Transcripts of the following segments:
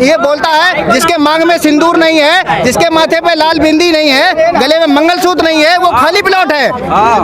ये बोलता है जिसके मांग में सिंदूर नहीं है, जिसके माथे पे लाल बिंदी नहीं है, गले में मंगलसूत्र नहीं है, वो खाली प्लॉट है।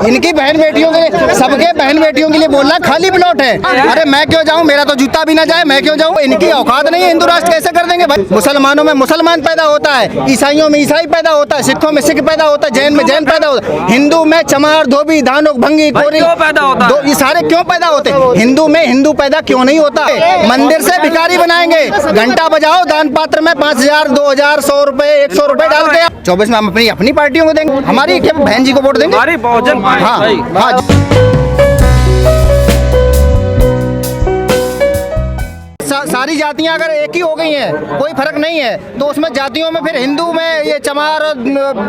इनकी बहन बेटियों के लिए, सबके बहन बेटियों के लिए बोल रहा खाली प्लॉट है। अरे मैं क्यों जाऊं, मेरा तो जूता भी ना जाए, मैं क्यों जाऊं? इनकी औकात नहीं है, हिंदू राष्ट्र कैसे कर देंगे भाई? मुसलमानों में मुसलमान पैदा होता है, ईसाइयों में ईसाई पैदा होता है, सिखों में सिख पैदा होता है, जैन में जैन पैदा होता है, हिंदू में चमार, धोबी, धानुक, भंगी, कोरी पैदा होता है। ये सारे क्यों पैदा होते हैं? हिंदू में हिंदू पैदा क्यों नहीं होता? मंदिर से भिखारी बनाएंगे, घंटा बजाओ, दान पात्र में 5,000, 2,000, 100 रुपए, 100 रुपए डाल के 24 में हम अपनी पार्टियों को देंगे, हमारी बहन जी को वोट देंगे। हमारी बहुजन हाँ हाँ। सारी जातियां अगर एक ही हो गई हैं, कोई फर्क नहीं है, तो उसमें जातियों में फिर हिंदू में ये चमार और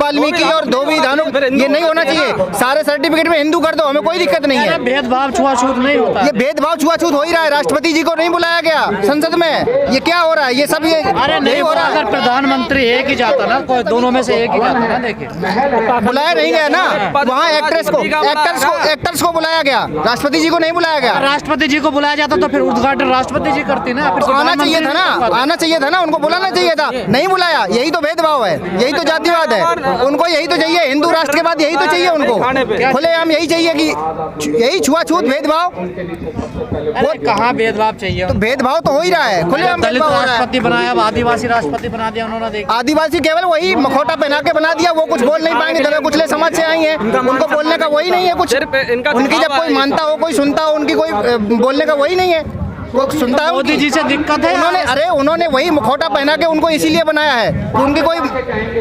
वाल्मीकि और धोबी, धानुक ये नहीं होना चाहिए। सारे सर्टिफिकेट में हिंदू कर दो, हमें कोई दिक्कत नहीं है। भेदभाव छुआछूत नहीं होता, ये भेदभाव छुआछूत हो ही रहा है। राष्ट्रपति जी को नहीं बुलाया गया संसद में, ये क्या हो रहा है? ये सब ये अरे नहीं हो रहा। अगर प्रधानमंत्री एक ही जाता ना, कोई दोनों में से एक ही जाता ना, देखिए बुलाया नहीं गया ना। वहाँ एक्टर्स को बुलाया गया, राष्ट्रपति जी को नहीं बुलाया गया। राष्ट्रपति जी को बुलाया जाता तो फिर उद्घाटन राष्ट्रपति जी करती ना, फिर आना चाहिए था ना, आना चाहिए था ना, उनको बुलाना चाहिए था, नहीं बुलाया। यही तो भेदभाव है, यही तो जातिवाद है। उनको यही तो चाहिए, हिंदू राष्ट्र के बाद यही तो चाहिए उनको, खुलेआम यही चाहिए कि यही छुआछूत भेदभाव। वो कहाँ भेदभाव चाहिए? तो भेदभाव तो हो ही रहा है, खुलेआम दलित राष्ट्रपति बनाया, आदिवासी राष्ट्रपति बना दिया उन्होंने। आदिवासी केवल वही मखौटा पहना के बना दिया, वो कुछ बोल नहीं पाएंगे। दबे कुचले समाज से आई हैं, उनको बोलने का वही नहीं है कुछ। उनकी जब कोई मानता हो, कोई सुनता हो, उनकी कोई बोलने का वही नहीं है, वो सुनता है। मोदी जी से दिक्कत है, उन्होंने वही मुखौटा पहना के उनको इसीलिए बनाया है, उनकी कोई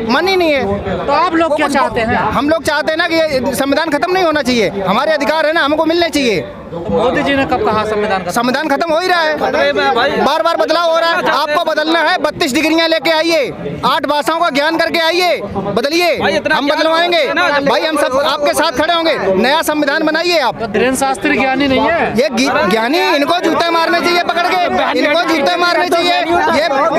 मन ही नहीं है। तो आप लोग क्या चाहते हैं? हम लोग चाहते हैं ना कि संविधान खत्म नहीं होना चाहिए, हमारे अधिकार है ना, हमको मिलने चाहिए। तो मोदी जी ने कब कहा संविधान खत्म हो ही रहा है, बार बार बदलाव हो रहा है। आपको बदलना है, 32 डिग्रियां लेके आइए, 8 भाषाओं का ज्ञान करके आइए, बदलिए, हम बदलवाएंगे भाई, हम सब आपके साथ खड़े होंगे। नया संविधान बनाइए आप। धीरेन्द्र शास्त्री ज्ञानी नहीं है, ये ज्ञानी, इनको जूते मारने चाहिए पकड़ के, इनको जूते मारने चाहिए।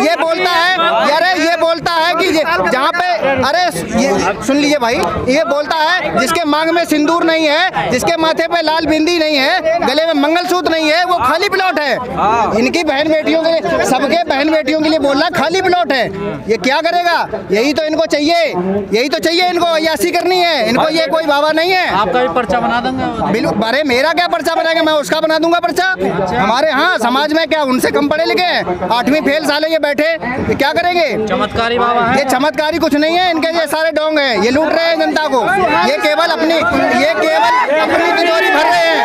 ये बोलता है, अरे ये बोलता है कि जहाँ पे, अरे ये सुन लीजिए भाई, ये बोलता है जिसके मांग में सिंदूर नहीं है, जिसके माथे पे लाल बिंदी नहीं है, गले में मंगलसूत्र नहीं है, वो खाली प्लॉट है। इनकी बहन बेटियों के लिए, सबके बहन बेटियों के लिए बोल रहा खाली प्लॉट है। ये क्या करेगा? यही तो इनको चाहिए, यही तो चाहिए इनको, अय्याशी करनी है इनको। ये कोई बाबा नहीं है। आपका भी पर्चा बना दूंगा। बिल्कुल, अरे मेरा क्या पर्चा बनाएंगे, मैं उसका बना दूंगा पर्चा। हमारे यहाँ समाज में क्या उनसे कम पढ़े लिखे हैं? 8वीं फेल साले ये बैठे, ये क्या करेंगे? चमत्कारी बाबा है। ये चमत्कारी कुछ नहीं है, इनके ये सारे डोंग हैं, ये लूट रहे हैं जनता को। ये केवल अपनी तिजोरी भर रहे हैं,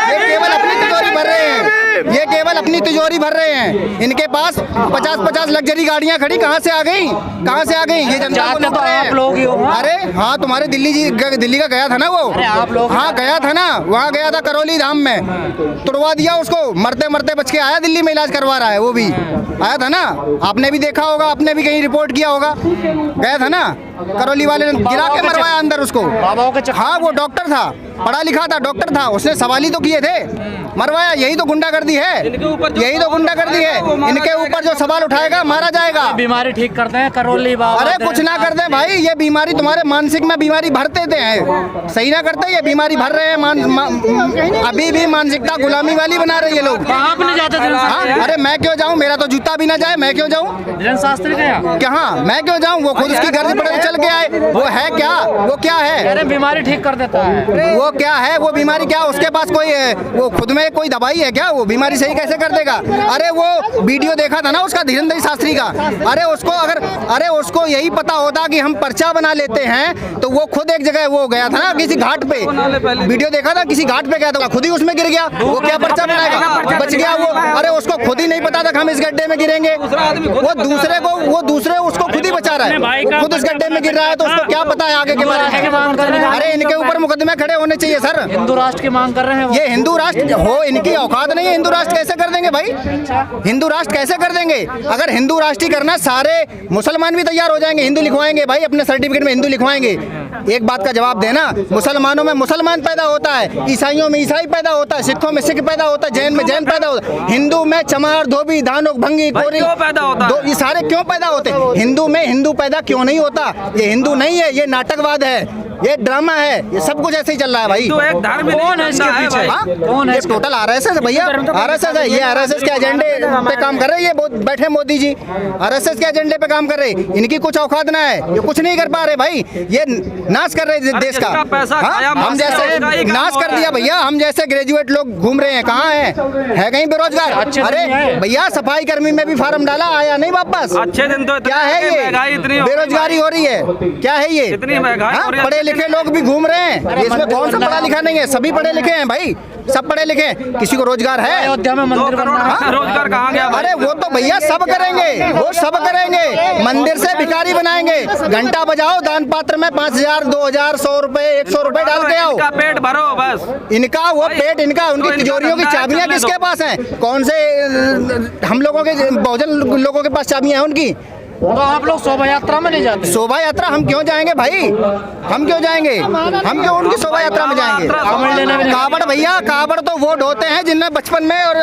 ये केवल अपनी तिजोरी भर रहे हैं, ये केवल अपनी तिजोरी भर रहे हैं। इनके पास 50-50 लग्जरी गाड़ियां खड़ी कहाँ से आ गई, कहाँ से आ गई? ये जनता को लूट रहे हैं। आप लोग ही हो। अरे हाँ, तुम्हारे दिल्ली का गया था ना वो, आप लोग, हाँ गया था ना, वहाँ गया था करौली धाम में, तुड़वा दिया उसको, मरते मरते बच के आया, दिल्ली में इलाज करवा रहा है, वो भी आया था ना, आपने भी देखा होगा, आपने भी कहीं रिपोर्ट किया होगा, गया था ना, करौली वाले ने गिरा के मरवाया अंदर उसको। हाँ वो डॉक्टर था, पढ़ा लिखा था, डॉक्टर था, उसने सवाल ही तो किए थे, मरवाया। यही तो गुंडागर्दी है, यही तो गुंडागर्दी है। इनके ऊपर जो सवाल उठाएगा मारा जाएगा। बीमारी ठीक करते हैं करौली बाबा। अरे कुछ ना करते हैं भाई, ये बीमारी तुम्हारे मानसिक में बीमारी भर देते हैं, सही ना करते, ये बीमारी भर रहे हैं। अभी भी मानसिकता गुलामी वाली बना रही है लोग। आप नहीं जाते? अरे मैं क्यों जाऊँ, मेरा तो जूता भी ना जाए, मैं क्यों जाऊँ? धीरेन्द्र शास्त्री कहाँ, मैं क्यों जाऊँ? वो खुद उसकी गर्ज पड़े चल के आए, वो है क्या, वो क्या है? अरे बीमारी ठीक कर देता है, वो क्या है, वो बीमारी क्या, उसके पास कोई वो खुद में कोई दवाई है क्या? वो बीमारी सही कैसे कर देगा? अरे वो वीडियो देखा था ना उसका, धीरेन्द्र शास्त्री का, अरे उसको यही पता होता कि हम पर्चा बना लेते हैं, तो वो खुद एक जगह वो गया था ना किसी घाट पे, वीडियो देखा था, किसी घाट पे गया था, खुद ही उसमें गिर गया, वो क्या पर्चा बनाएगा? बच गया वो। अरे उसको खुद ही नहीं पता था कि हम इस गड्ढे में गिरेंगे, वो दूसरे उसको खुद ही बचा रहा है, खुद इस गड्ढे में गिर रहा है, तो उसको क्या पता है आगे के बारे में? अरे इनके ऊपर मुकदमे खड़े होने चाहिए सर। हिंदू राष्ट्र की मांग कर रहे हैं, ये हिंदू राष्ट्र हो, इनकी औकात नहीं है, हिंदू राष्ट्र कैसे कर देंगे भाई? हिंदू राष्ट्र कैसे कर देंगे? अगर हिंदू राष्ट्र ही करना, सारे मुसलमान भी तैयार हो जाएंगे, हिंदू लिखवाएंगे भाई, अपने सर्टिफिकेट में हिंदू लिखवाएंगे। एक बात का जवाब देना, मुसलमानों में मुसलमान पैदा होता है, ईसाइयों में ईसाई पैदा होता है, सिखों में सिख पैदा होता है, जैन में जैन पैदा होता है, हिंदू में चमार, धोबी, धानुक, भंगी, कोरी पैदा होता है। ये सारे क्यों पैदा होते हैं? हिंदू में हिंदू पैदा क्यों नहीं होता? ये हिंदू नहीं है, ये नाटकवाद है, ये ड्रामा है, ये सब कुछ ऐसे ही चल रहा है भाई। तो एक धर्म कौन है इसके पीछे? हाँ? कौन है ये इसके? टोटल आरएसएस है भैया, आरएसएस है, ये आरएसएस के एजेंडे पे काम कर रहे हैं, ये बैठे मोदी जी आरएसएस के एजेंडे पे काम कर रहे हैं। इनकी कुछ औकात ना है, ये कुछ नहीं कर पा रहे भाई, ये नाश कर रहे हैं देश का। जिसका पैसा हाँ? खाया हम मास्टर जैसे उसका ही काम नाश हो कर रहा दिया है। भैया, हम जैसे ग्रेजुएट लोग घूम रहे हैं, कहाँ है कहीं बेरोजगार? अच्छे अरे दिन है। भैया सफाई कर्मी में भी फार्म डाला, आया नहीं वापस। अच्छे दिन तो क्या है ये? महंगाई इतनी हो गई बेरोजगारी हो रही है, क्या है ये? इतनी महंगाई हाँ? हो रही है। पढ़े लिखे लोग भी घूम रहे हैं, इसमें कौन सा पढ़ा लिखा नहीं है? सभी पढ़े लिखे हैं भाई, सब पढ़े लिखे हैं, किसी को रोजगार है? अयोध्या में 2 मंदिर करोड़ बनना है। रोजगार कहाँ गया भाई? अरे वो तो भैया सब करेंगे, वो सब करेंगे, मंदिर से भिखारी बनाएंगे, घंटा बजाओ, दान पात्र में 5,000 2,000 100 रुपए 100 रुपए डाल के आओ। इनका पेट भरो बस। इनका वो पेट, इनका उनकी इनका तिजोरियों की धंधा है, चाबियां चलने किसके दो। पास हैं? कौन से हम लोगों के बहुजन लोगों के पास चाबियां हैं उनकी? तो आप लोग शोभा यात्रा में नहीं जाते? शोभा यात्रा हम क्यों जाएंगे भाई? हम क्यों जाएंगे? हम क्यों उनकी शोभा यात्रा में जाएंगे? कांवड़ लेने में नहीं- कावड़ भैया, कावड़ तो वो ढोते हैं जिनने बचपन में और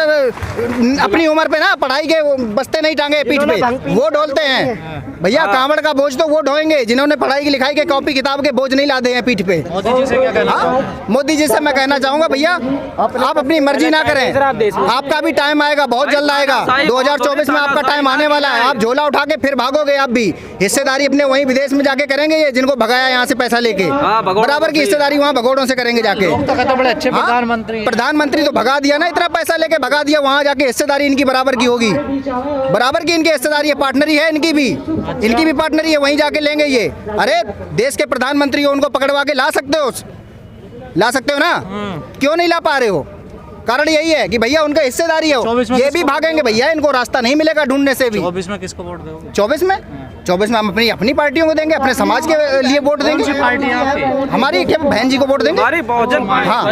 अपनी उम्र पे ना पढ़ाई के बस्ते नहीं टांगे पीठ पे, वो डोलते हैं भैया। कावड़ का बोझ तो वो ढोएंगे जिन्होंने पढ़ाई की लिखाई के कॉपी किताब के बोझ नहीं लादे हैं पीठ पे। मोदी जी से क्या कहना चाहोगे? हाँ? मोदी जी से मैं कहना चाहूंगा भैया, आप अपनी मर्जी ना करें, आपका भी टाइम आएगा, बहुत जल्द आएगा। 2024 में आपका टाइम आने वाला है, आप झोला उठा के फिर भागोगे। आप भी हिस्सेदारी अपने वहीं विदेश में जाके करेंगे, ये जिनको भगाया यहाँ से पैसा लेके, बराबर की हिस्सेदारी वहाँ भगोड़ों से करेंगे जाके। लोग तो कहते बड़े अच्छे हाँ? प्रधानमंत्री हैं। प्रधानमंत्री तो भगा दिया ना, इतना पैसा लेके भगा दिया, वहाँ जाके हिस्सेदारी इनकी बराबर की होगी, बराबर की इनकी हिस्सेदारी है, पार्टनरी है इनकी भी पार्टनरी है, वहीं जाके लेंगे ये। अरे देश के प्रधानमंत्री हो, उनको पकड़वा के ला सकते हो ना? क्यों नहीं ला पा रहे हो? कारण यही है कि भैया उनका हिस्सेदारी है, 24 में ये भी भागेंगे भैया, इनको रास्ता नहीं मिलेगा ढूंढने से भी। 24 में किसको वोट दोगे? 24 में हम अपनी पार्टियों को देंगे, अपने समाज के लिए वोट देंगे। पार्टी आपकी? हमारी क्या बहन जी को वोट देंगे। हमारी बहुजन हाँ हाँ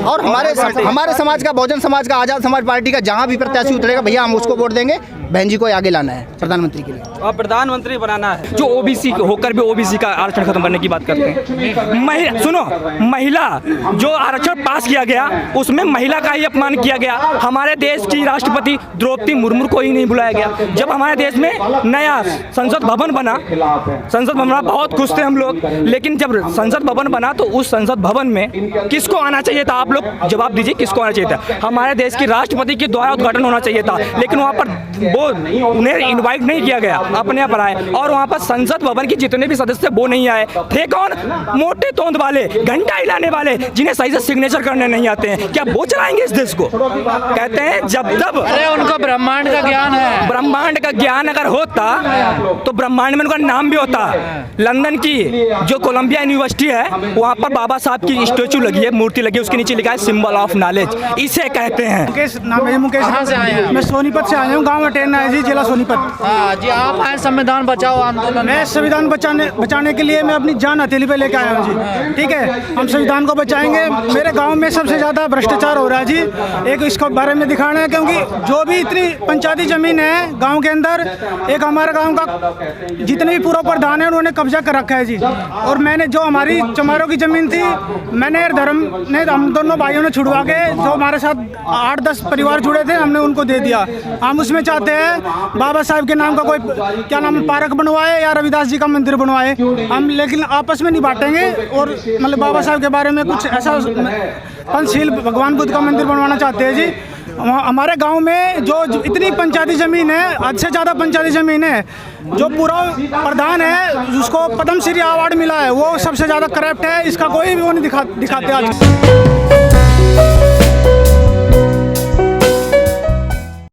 और हमारे समाज का, बहुजन समाज का, आजाद समाज पार्टी का जहाँ भी प्रत्याशी उतरेगा भैया हम उसको वोट देंगे। बहन जी को आगे लाना है प्रधानमंत्री के लिए, और प्रधानमंत्री बनाना है। जो ओबीसी होकर भी ओबीसी का आरक्षण खत्म करने की बात करते हैं। सुनो, महिला जो आरक्षण पास किया गया उसमें महिला का ही अपमान किया गया। हमारे देश की राष्ट्रपति द्रौपदी मुर्मू को ही नहीं बुलाया गया। जब हमारे देश में नया संसद भवन बना, बहुत खुश थे हम लोग, लेकिन जब संसद भवन बना तो उस संसद भवन में किसको आना चाहिए था? आप लोग जवाब दीजिए, किसको आना चाहिए था? हमारे देश की राष्ट्रपति के द्वारा उद्घाटन होना चाहिए था, लेकिन वहाँ पर उन्हें इनवाइट नहीं किया गया, अपने आप आए। और वहाँ पर संसद भवन के जितने भी सदस्य वो नहीं आए थे। कौन? मोटे तोंद वाले, घंटा हिलाने वाले, जिन्हें सही से सिग्नेचर करने नहीं आते हैं। क्या वो चलाएंगे इस देश को? कहते हैं जब तब, अरे उनको ब्रह्मांड का ज्ञान है। ब्रह्मांड का ज्ञान अगर होता तो ब्रह्मांड में उनका नाम भी होता। लंदन की जो कोलंबिया यूनिवर्सिटी है वहाँ पर बाबा साहब की स्टेचू लगी है, मूर्ति लगी है, उसके नीचे लिखा है सिंबल ऑफ नॉलेज। इसे कहते हैं। मुकेश नाम है मुकेश। कहाँ से आए हैं? मैं सोनीपत से आया हूँ, गांव अटेरना है जी, जिला सोनीपत। हाँ जी, आप आए संविधान बचाओ आंदोलन। मैं संविधान बचाने के लिए मैं अपनी जान हथेली पे लेके आया हूँ जी। ठीक है, हम संविधान को बचाएंगे। मेरे गांव में सबसे ज़्यादा भ्रष्टाचार हो रहा है जी, एक इसको बारे में दिखाना है, क्योंकि जो भी इतनी पंचायती ज़मीन है गाँव के अंदर, एक हमारे गाँव का जितने भी पूर्व प्रधान है उन्होंने कब्जा कर रखा है जी। और मैंने जो हमारी चमारों की ज़मीन थी, मैंने धर्म ने, हम दोनों भाइयों ने छुड़वा के, जो हमारे साथ 8-10 परिवार जुड़े थे, हमने उनको दे दिया। हम उसमें चाहते हैं बाबा साहब के नाम का कोई क्या नाम पार्क बनवाए या रविदास जी का मंदिर बनवाए हम, लेकिन आपस में नहीं बांटेंगे। और मतलब बाबा साहब के बारे में कुछ ऐसा पंचशील भगवान बुद्ध का मंदिर बनवाना चाहते हैं जी। हमारे गांव में जो इतनी पंचायती ज़मीन है, हद से ज़्यादा पंचायती ज़मीन है, जो पूरा प्रधान है जिसको पद्म श्री अवार्ड मिला है वो सबसे ज़्यादा करप्ट है। इसका कोई भी वो नहीं दिखाते आज।